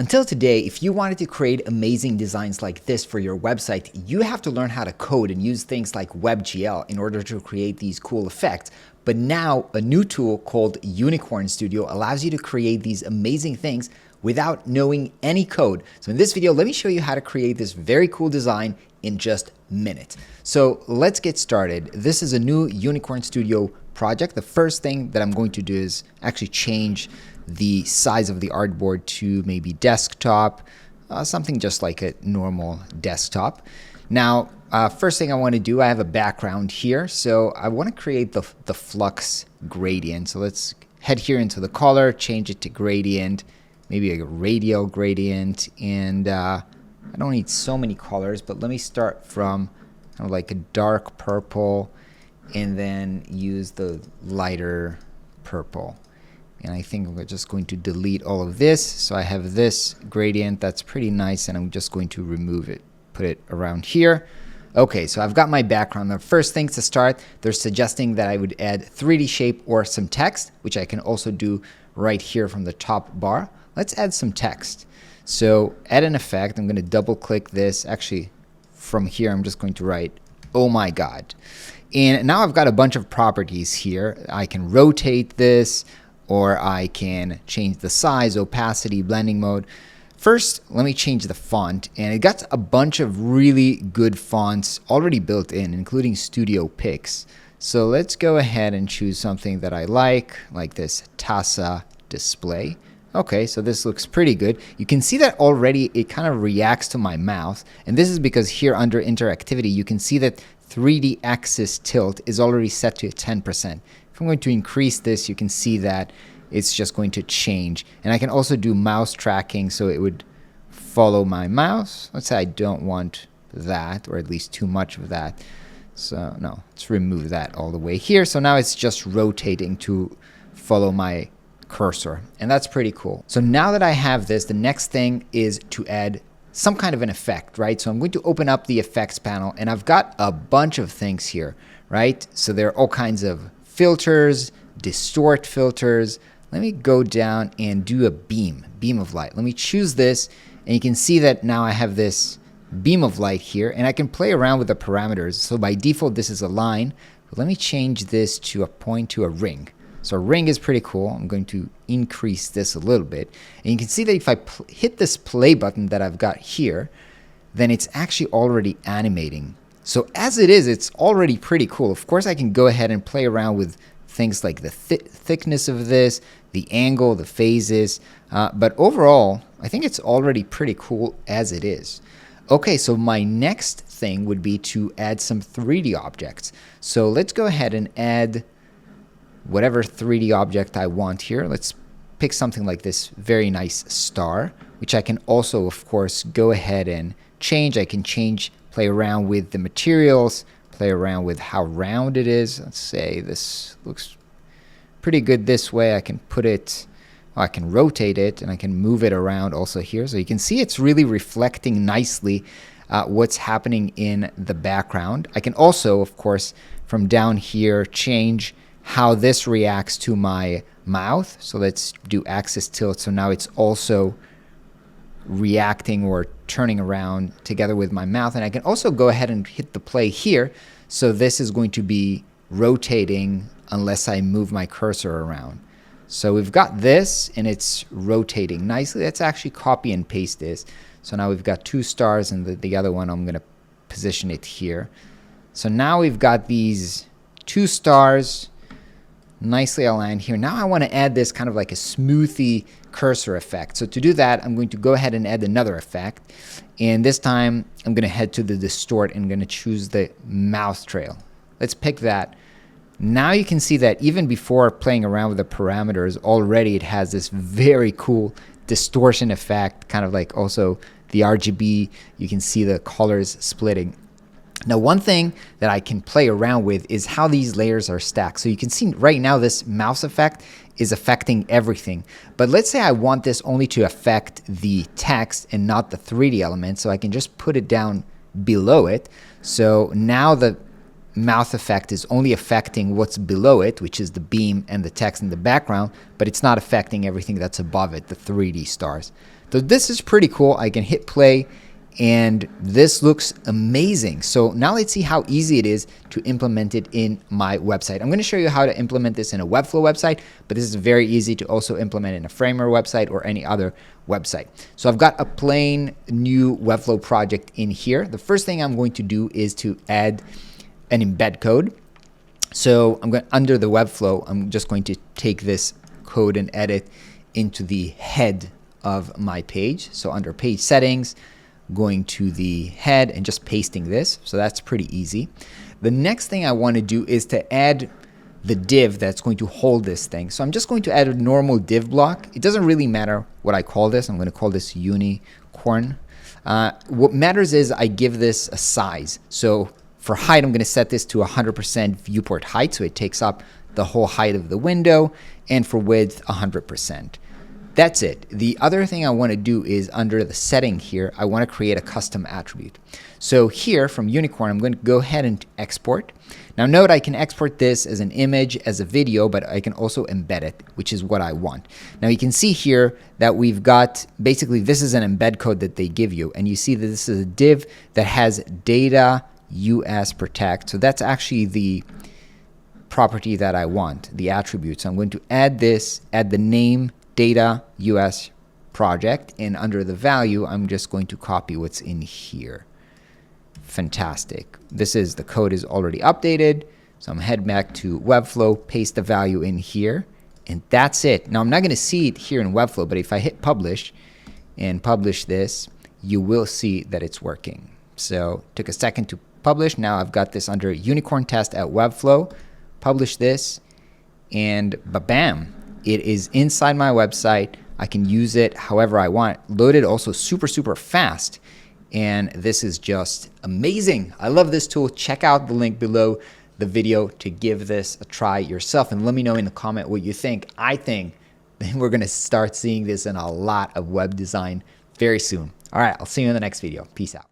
Until today, if you wanted to create amazing designs like this for your website, you have to learn how to code and use things like WebGL in order to create these cool effects. But now a new tool called Unicorn Studio allows you to create these amazing things without knowing any code. So in this video, let me show you how to create this very cool design in just minutes. So let's get started. This is a new Unicorn Studio project. The first thing that I'm going to do is actually change the size of the artboard to maybe desktop, something just like a normal desktop. Now, first thing I want to do, I have a background here, so I want to create the flux gradient. So let's head here into the color, change it to gradient, maybe a radial gradient, and I don't need so many colors, but let me start from kind of like a dark purple and then use the lighter purple. And I think we're just going to delete all of this. So I have this gradient that's pretty nice, and I'm just going to remove it, put it around here. Okay, so I've got my background. The first thing to start, they're suggesting that I would add 3D shape or some text, which I can also do right here from the top bar. Let's add some text. So add an effect. I'm going to double click this. Actually, from here, I'm just going to write, "Oh my God." And now I've got a bunch of properties here. I can rotate this, or I can change the size, opacity, blending mode. First, let me change the font, and it got a bunch of really good fonts already built in, including Studio Pix. So let's go ahead and choose something that I like this Tassa Display. Okay, so this looks pretty good. You can see that already it kind of reacts to my mouse, and this is because here under interactivity, you can see that 3D axis tilt is already set to 10%. If I'm going to increase this, you can see that it's just going to change. And I can also do mouse tracking, so it would follow my mouse. Let's say I don't want that, or at least too much of that. So no, let's remove that all the way here. So now it's just rotating to follow my cursor, and that's pretty cool. So now that I have this, the next thing is to add some kind of an effect, right? So I'm going to open up the effects panel, and I've got a bunch of things here, right? So there are all kinds of filters, distort filters. Let me go down and do a beam of light. Let me choose this, and you can see that now I have this beam of light here, and I can play around with the parameters. So by default, this is a line, but let me change this to a point to a ring. So a ring is pretty cool. I'm going to increase this a little bit. And you can see that if I hit this play button that I've got here, then it's actually already animating. So as it is, it's already pretty cool. Of course, I can go ahead and play around with things like the thickness of this, the angle, the phases. But overall, I think it's already pretty cool as it is. Okay, so my next thing would be to add some 3D objects. So let's go ahead and add whatever 3D object I want here. Let's pick something like this very nice star, which I can also, of course, go ahead and change. I can play around with the materials, play around with how round it is. Let's say this looks pretty good this way. I can put it, I can rotate it, and I can move it around also here. So you can see it's really reflecting nicely what's happening in the background. I can also, of course, from down here, change how this reacts to my mouth. So let's do axis tilt. So now it's also reacting or turning around together with my mouth. And I can also go ahead and hit the play here. So this is going to be rotating unless I move my cursor around. So we've got this, and it's rotating nicely. Let's actually copy and paste this. So now we've got two stars, and the other one, I'm going to position it here. So now we've got these two stars nicely aligned here. Now I want to add this kind of like a smoothy cursor effect. So to do that, I'm going to go ahead and add another effect. And this time, I'm going to head to the distort and I'm going to choose the mouse trail. Let's pick that. Now you can see that even before playing around with the parameters, already it has this very cool distortion effect, kind of like also the RGB. You can see the colors splitting. Now, one thing that I can play around with is how these layers are stacked. So you can see right now this mouse effect is affecting everything. But let's say I want this only to affect the text and not the 3D element. So I can just put it down below it. So now the mouth effect is only affecting what's below it, which is the beam and the text in the background, but it's not affecting everything that's above it, the 3D stars. So this is pretty cool. I can hit play and this looks amazing. So now let's see how easy it is to implement it in my website. I'm going to show you how to implement this in a Webflow website, but this is very easy to also implement in a Framer website or any other website. So I've got a plain new Webflow project in here. The first thing I'm going to do is to add an embed code. So I'm going under the Webflow, I'm just going to take this code and add it into the head of my page. So under page settings, going to the head and just pasting this. So that's pretty easy. The next thing I want to do is to add the div that's going to hold this thing. So I'm just going to add a normal div block. It doesn't really matter what I call this. I'm going to call this unicorn. What matters is I give this a size. So for height, I'm going to set this to 100% viewport height, so it takes up the whole height of the window, and for width, 100%. That's it. The other thing I want to do is under the setting here, I want to create a custom attribute. So here from Unicorn, I'm going to go ahead and export. Now note I can export this as an image, as a video, but I can also embed it, which is what I want. Now you can see here that we've got, basically this is an embed code that they give you, and you see that this is a div that has data US protect. So that's actually the property that I want, the attribute. So I'm going to add this, add the name data US project, and under the value, I'm just going to copy what's in here. Fantastic. This is, the code is already updated. So I'm head back to Webflow, paste the value in here, and that's it. Now I'm not going to see it here in Webflow, but if I hit publish and publish this, you will see that it's working. So it took a second to publish. Now I've got this under Unicorn Test at Webflow. Publish this, and bam, it is inside my website. I can use it however I want. Loaded also super fast, and this is just amazing. I love this tool. Check out the link below the video to give this a try yourself, and let me know in the comment what you think. I think we're going to start seeing this in a lot of web design very soon. All right, I'll see you in the next video. Peace out.